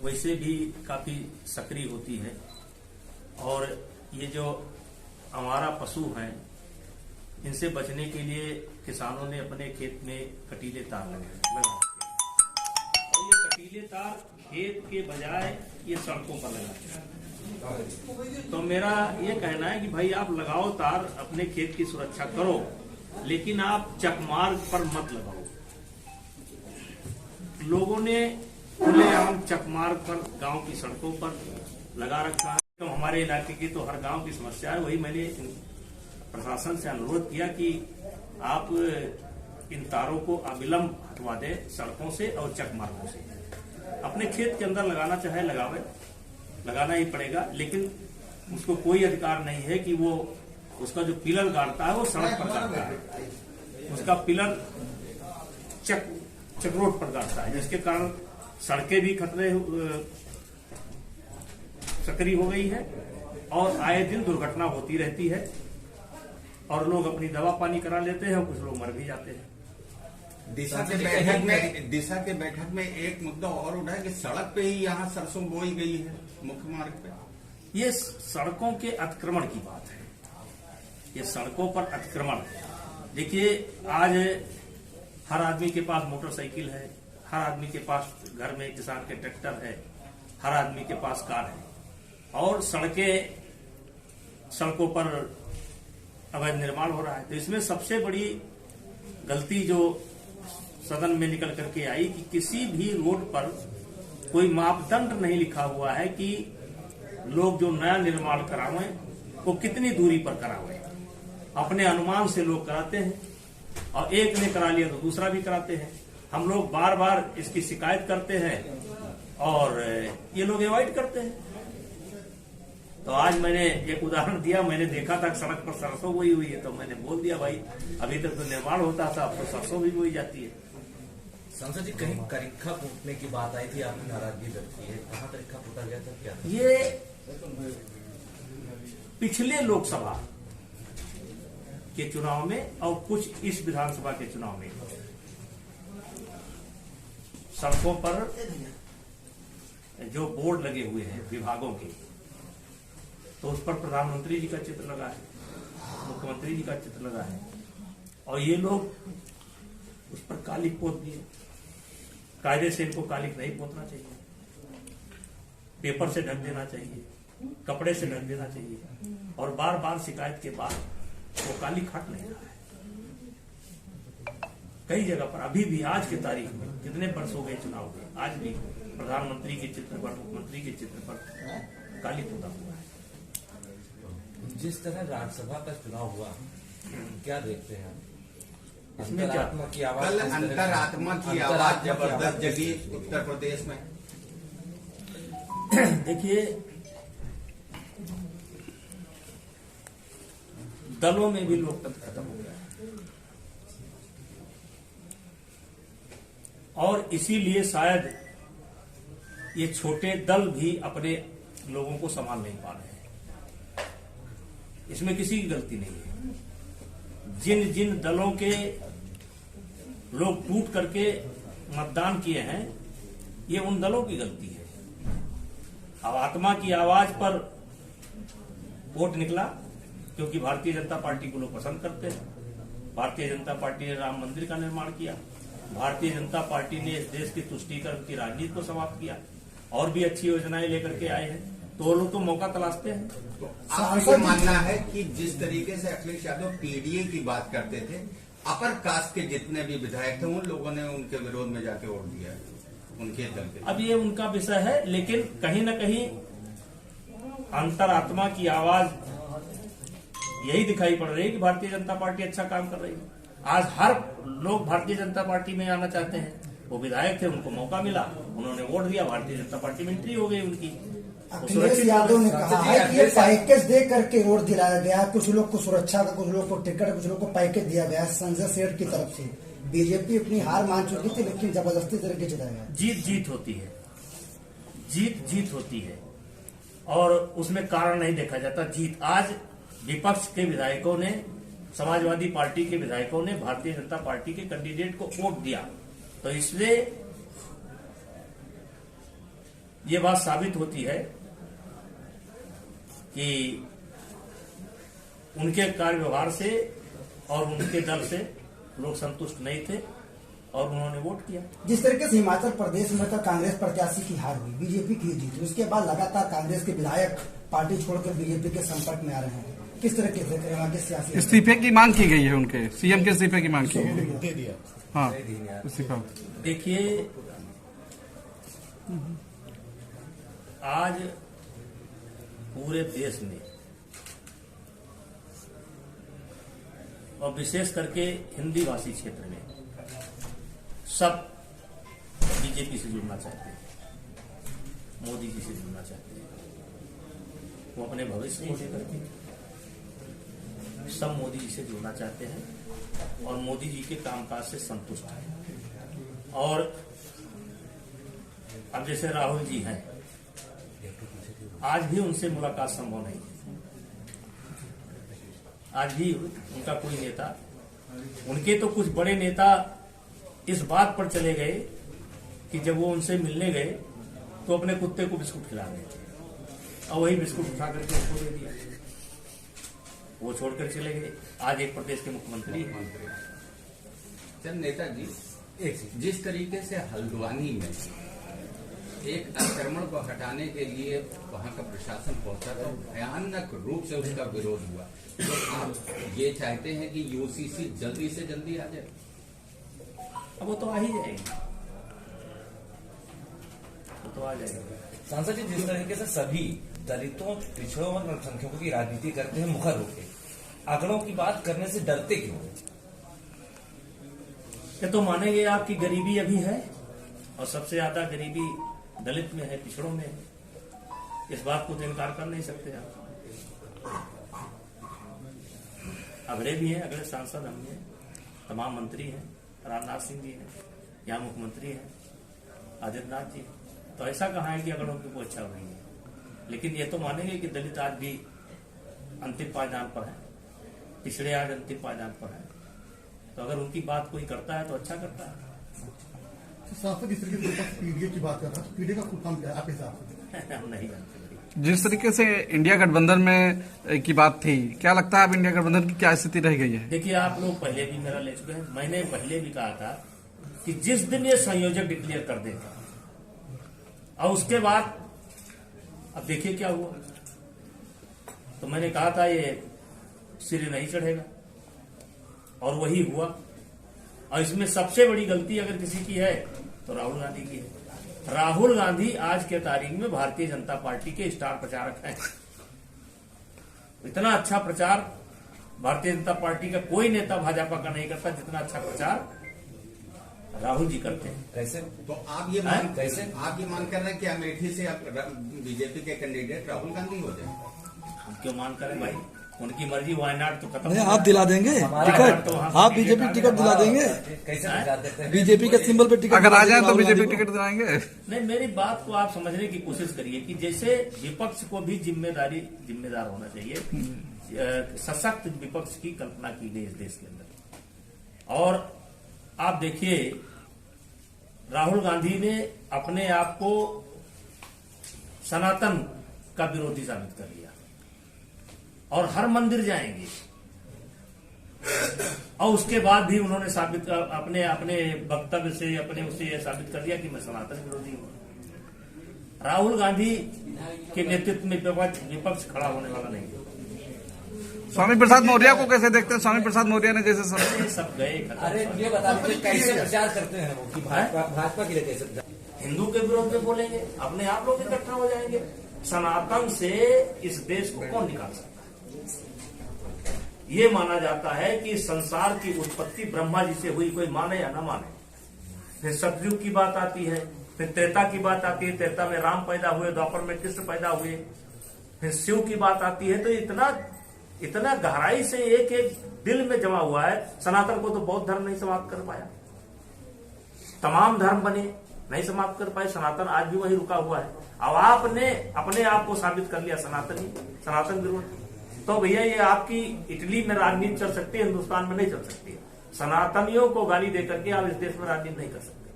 वैसे भी काफी सक्रिय होती है। और ये जो हमारा पशु हैं, इनसे बचने के लिए किसानों ने अपने खेत में कटीले तार लगा और ये कटीले तार खेत के बजाय ये सड़कों पर लगाते हैं। तो मेरा ये कहना है कि भाई आप लगाओ तार, अपने खेत की सुरक्षा करो, लेकिन आप चकमार्ग पर मत लगाओ। लोगों ने खुलेआम चकमार्ग पर, गांव की सड़कों पर लगा रखा है। तो हमारे इलाके की तो हर गांव की समस्या है। वही मैंने प्रशासन से अनुरोध किया कि आप इन तारों को अविलंब हटवा दें सड़कों से और चकमार्गों से। अपने खेत के अंदर लगाना चाहे लगावे, लगाना ही पड़ेगा, लेकिन उसको कोई अधिकार नहीं है कि वो उसका जो पिलर गाड़ता है वो सड़क पर गाड़ता है। उसका पिलर चक्रोट पर गाड़ता है, जिसके कारण सड़कें भी खतरे सक्रिय हो गई है और आए दिन दुर्घटना होती रहती है और लोग अपनी दवा पानी करा लेते हैं और कुछ लोग मर भी जाते हैं। दिशा के बैठक में एक मुद्दा और उठा है कि सड़क पे ही यहाँ सरसों बोई गई है मुख्य मार्ग पे। ये सड़कों के अतिक्रमण की बात है। ये सड़कों पर अतिक्रमण, देखिए आज हर आदमी के पास मोटरसाइकिल है, हर आदमी के पास घर में किसान के ट्रैक्टर है, हर आदमी के पास कार है और सड़कों पर अवैध निर्माण हो रहा है। तो इसमें सबसे बड़ी गलती जो सदन में निकल करके आई कि किसी भी रोड पर कोई मापदंड नहीं लिखा हुआ है कि लोग जो नया निर्माण करावें वो कितनी दूरी पर करावें। अपने अनुमान से लोग कराते हैं और एक ने करा लिया तो दूसरा भी कराते हैं। हम लोग बार बार इसकी शिकायत करते हैं और ये लोग अवॉइड करते हैं। तो आज मैंने एक उदाहरण दिया, मैंने देखा था सड़क पर सरसों बोई हुई है तो मैंने बोल दिया भाई अभी तक तो निर्माण होता था, अब तो सरसों भी बोई जाती है। सांसद जी, कहीं करिक्खा फूटने की बात आई थी, आपने नाराजगी व्यक्त की है, कहाँ करिक्खा फूटा गया था, क्या? ये पिछले लोकसभा के चुनाव में और कुछ इस विधानसभा के चुनाव में सड़कों पर जो बोर्ड लगे हुए हैं विभागों के, तो उस पर प्रधानमंत्री जी का चित्र लगा है, मुख्यमंत्री जी का चित्र लगा है और ये लोग उस पर कालिक पोत दिए। कायदे से इनको कालिक नहीं पोतना चाहिए, पेपर से ढक देना चाहिए, कपड़े से ढक देना चाहिए और बार बार शिकायत के बाद वो कालिक हट नहीं रहा है। कई जगह पर अभी भी आज की तारीख में कितने वर्ष हो गए चुनाव के, आज भी प्रधानमंत्री के चित्र पर, मुख्यमंत्री के चित्र पर कालिक पोता हुआ है। जिस तरह राज्यसभा का चुनाव हुआ, क्या देखते हैं इसमें? क्या की आवाज, कल अंतरात्मा की आवाज जबरदस्त जगी उत्तर प्रदेश में। देखिए, दलों में भी लोकतंत्र खत्म हो गया और इसीलिए शायद ये छोटे दल भी अपने लोगों को संभाल नहीं पा रहे हैं। इसमें किसी की गलती नहीं है। जिन जिन दलों के लोग टूट करके मतदान किए हैं, ये उन दलों की गलती है। अब आत्मा की आवाज पर वोट निकला क्योंकि भारतीय जनता पार्टी को लोग पसंद करते हैं। भारतीय जनता पार्टी ने राम मंदिर का निर्माण किया, भारतीय जनता पार्टी ने इस देश की तुष्टीकरण की राजनीति को समाप्त किया और भी अच्छी योजनाएं लेकर के आए हैं, तो वो लोग तो मौका तलाशते हैं। तो आपका मानना है कि जिस तरीके से अखिलेश यादव पीडीए की बात करते थे, अपर कास्ट के जितने भी विधायक थे उन लोगों ने उनके विरोध में जाके वोट दिया है उनके दल के? अब ये उनका विषय है, लेकिन कहीं न कहीं अंतरात्मा की आवाज यही दिखाई पड़ रही है कि भारतीय जनता पार्टी अच्छा काम कर रही है। आज हर लोग भारतीय जनता पार्टी में आना चाहते हैं। वो विधायक थे, उनको मौका मिला, उन्होंने वोट दिया, भारतीय जनता पार्टी में एंट्री हो गई उनकी। अखिलेश यादव ने कहा है कि ये पैकेज दे करके वोट दिलाया गया, कुछ लोग को सुरक्षा का, कुछ लोग को टिकट, कुछ लोग को पैकेज दिया गया संजय सेठ की तरफ से। बीजेपी अपनी हार मान चुकी थी लेकिन जबरदस्ती तरीके चलाया गया। जीत जीत होती है, जीत जीत होती है और उसमें कारण नहीं देखा जाता। जीत आज विपक्ष के विधायकों ने, समाजवादी पार्टी के विधायकों ने भारतीय जनता पार्टी के कैंडिडेट को वोट दिया, तो इसलिए ये बात साबित होती है कि उनके कार्य व्यवहार से और उनके दल से लोग संतुष्ट नहीं थे और उन्होंने वोट किया। जिस तरीके से हिमाचल प्रदेश में तो कांग्रेस प्रत्याशी की हार हुई, बीजेपी की जीत, उसके बाद लगातार कांग्रेस के विधायक पार्टी छोड़कर बीजेपी के संपर्क में आ रहे हैं, किस तरीके से वहाँ के सियासी इस्तीफे की मांग की गई है, उनके सीएम के इस्तीफे की मांग की गई है। हाँ, इस्तीफा। देखिए, आज पूरे देश में और विशेष करके हिंदी भाषी क्षेत्र में सब बीजेपी से जुड़ना चाहते हैं, मोदी जी से जुड़ना चाहते हैं। वो अपने भविष्य को लेकर के सब मोदी जी से जुड़ना चाहते हैं और मोदी जी के कामकाज से संतुष्ट हैं। और अब जैसे राहुल जी हैं, आज भी उनसे मुलाकात संभव नहीं है। आज भी उनका कोई नेता, उनके तो कुछ बड़े नेता इस बात पर चले गए कि जब वो उनसे मिलने गए तो अपने कुत्ते को बिस्कुट खिला रहे थे और वही बिस्कुट उठा करके उसको दे दिया, वो छोड़कर चले गए। आज एक प्रदेश के मुख्यमंत्री चंद नेताजी, जिस तरीके से हल्द्वानी में एक आक्रमण को हटाने के लिए वहां का प्रशासन पहुंचा था, भयानक रूप से उसका विरोध हुआ, तो आप ये चाहते हैं कि यूसीसी जल्दी से जल्दी आ जाए? अब वो तो आ ही जाएगी, वो तो आ जाएगी। सांसद जी, जिस तरीके से सभी दलितों, पिछड़ों और अल्पसंख्यकों की राजनीति करते हैं मुखर होकर, आंकड़ों की बात करने से डरते क्यों? ये तो मानेंगे आपकी गरीबी अभी है और सबसे ज्यादा गरीबी दलित में है, पिछड़ों में है। इस बात को तो इनकार कर नहीं सकते आप। अगले भी हैं, अगले सांसद हम हैं, तमाम मंत्री हैं, राजनाथ सिंह जी हैं, यहाँ मुख्यमंत्री हैं, आदित्यनाथ जी। तो ऐसा कहाँ है कि अगड़ों की कोई इच्छा हुई है? लेकिन ये तो मानेंगे कि दलित आज भी अंतिम पायदान पर है, पिछड़े आज अंतिम पायदान पर है। तो अगर उनकी बात कोई करता है तो अच्छा करता है। सांसद इस तरीके से पीडीए की बात कर रहा है, पीडीए का फुल फॉर्म क्या है आपके हिसाब से? हम नहीं जानते। जिस तरीके से इंडिया गठबंधन में की बात थी, क्या लगता है अब इंडिया गठबंधन की क्या स्थिति रह गई है? देखिए, आप लोग पहले भी मेरा ले चुके हैं, मैंने पहले भी कहा था कि जिस दिन ये संयोजक डिक्लेयर कर देगा और उसके बाद अब देखिए क्या हुआ। तो मैंने कहा था ये सिरे नहीं चढ़ेगा और वही हुआ। और इसमें सबसे बड़ी गलती अगर किसी की है तो राहुल गांधी की है। राहुल गांधी आज के तारीख में भारतीय जनता पार्टी के स्टार प्रचारक हैं। इतना अच्छा प्रचार भारतीय जनता पार्टी का कोई नेता भाजपा का नहीं करता जितना अच्छा प्रचार राहुल जी करते हैं। कैसे? तो आप ये मान कर रहे हैं कि अमेठी से बीजेपी के कैंडिडेट राहुल गांधी हो जाए? हम क्यों मान करें भाई, उनकी मर्जी। वायनाड तो खत्म। नहीं, आप दिला देंगे टिकट, आप बीजेपी टिकट दिला देंगे? कैसे बता देते हैं? बीजेपी के सिंबल पे टिकट अगर आ जाए तो राहुल बीजेपी गांधी को? टिकट दिलाएंगे? नहीं, मेरी बात को आप समझने की कोशिश करिए कि जैसे विपक्ष को भी जिम्मेदार होना चाहिए। सशक्त विपक्ष की कल्पना की गई इस देश के अंदर। और आप देखिए, राहुल गांधी ने अपने आप को सनातन का विरोधी साबित कर लिया और हर मंदिर जाएंगे। और उसके बाद भी उन्होंने साबित अपने वक्तव्य से अपने उससे यह साबित कर दिया कि मैं सनातन विरोधी हूं। राहुल गांधी के नेतृत्व में विपक्ष खड़ा होने वाला नहीं है। स्वामी प्रसाद मौर्य को कैसे देखते हैं? स्वामी प्रसाद मौर्य ने जैसे सब गए। अरे ये बता दीजिए, कैसे प्रचार करते हैं वो कि भाजपा के लिए कैसे प्रचार? हिंदू के विरोध में बोलेंगे, अपने आप लोग इकट्ठा हो जाएंगे। सनातन से इस देश को कौन निकाल सकता है? ये माना जाता है कि संसार की उत्पत्ति ब्रह्मा जी से हुई, कोई माने या न माने। फिर सतयुग की बात आती है, फिर त्रेता की बात आती है, त्रेता में राम पैदा हुए, द्वापर में कृष्ण पैदा हुए, फिर शिव की बात आती है। तो इतना गहराई से एक एक दिल में जमा हुआ है। सनातन को तो बौद्ध धर्म नहीं समाप्त कर पाया, तमाम धर्म बने नहीं समाप्त कर पाए, सनातन आज भी वही रुका हुआ है। अब आपने अपने आप को साबित कर लिया सनातन विरोधी। तो भैया ये आपकी इटली में राजनीति चल सकती है, हिंदुस्तान में नहीं चल सकती है। सनातनियों को गाली देकर के आप इस देश में राजनीति नहीं कर सकते।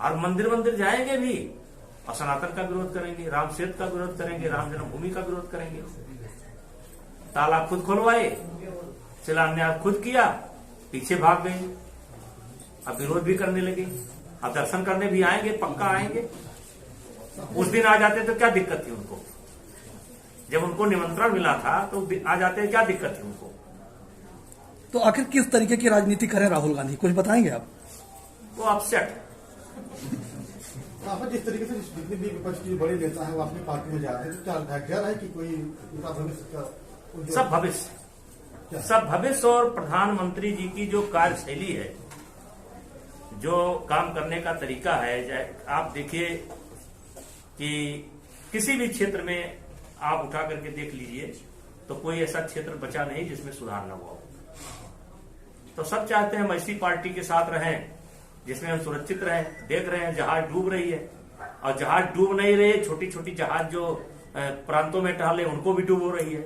और मंदिर जाएंगे भी और सनातन का विरोध करेंगे, राम सेतु का विरोध करेंगे, राम जन्मभूमि का विरोध करेंगे। तालाब खुद खुलवाए, शिलान्यास खुद किया, पीछे भाग गए, अब विरोध भी करने लगे। अब दर्शन करने भी आएंगे, पक्का आएंगे। उस दिन आ जाते तो क्या दिक्कत थी उनको? जब उनको निमंत्रण मिला था तो आ जाते, क्या दिक्कत थी उनको? तो आखिर किस तरीके की राजनीति करें राहुल गांधी, कुछ बताएंगे आप? वो अपसेट। आप जिस तरीके से जितने भी विपक्ष के बड़े नेता हैं वो अपनी पार्टी में जा रहे हैं, तो क्या लगता है, डर है कि कोई उनका भविष्य का सब भविष्य, सब भविष्य और प्रधानमंत्री जी की जो कार्यशैली है, जो काम करने का तरीका है, आप देखिए कि किसी भी क्षेत्र में आप उठा करके देख लीजिए तो कोई ऐसा क्षेत्र बचा नहीं जिसमें सुधार न हुआ हो। तो सब चाहते हैं हम ऐसी पार्टी के साथ रहें जिसमें हम सुरक्षित रहें। देख रहे हैं जहाज डूब रही है, और जहाज डूब नहीं रही है, छोटी छोटी जहाज जो प्रांतों में टहले उनको भी डूब हो रही है।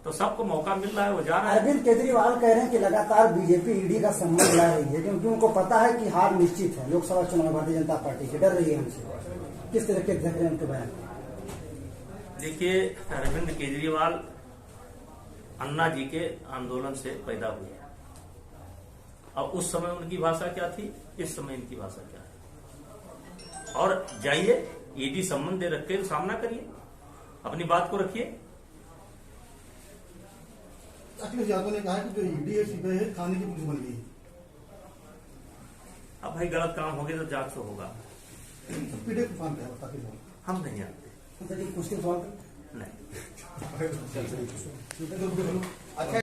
तो सबको मौका मिल रहा है, वो जा रहा है। अरविंद केजरीवाल कह रहे हैं कि लगातार बीजेपी ईडी का संबंध ला रही है क्योंकि उनको पता है कि हार निश्चित है लोकसभा चुनाव, भारतीय जनता पार्टी की डर रही है हमसे। किस तरह के देख रहे हैं उनके बयान? देखिए, अरविंद केजरीवाल अन्ना जी के आंदोलन से पैदा हुए, और उस समय उनकी भाषा क्या थी, इस समय इनकी भाषा क्या है। और जाइए ईडी संबंध दे रख के सामना करिए, अपनी बात को रखिए। अखिलेश यादव ने कहा कि जो ईडी है सीबीआई है खाने की पुलिस बन गई है। अब भाई गलत काम हो गया तो जांच तो होगा। पीडे को कौन कहा ताकि हम नहीं जानते, कुछ दिन सवाल नहीं। अच्छा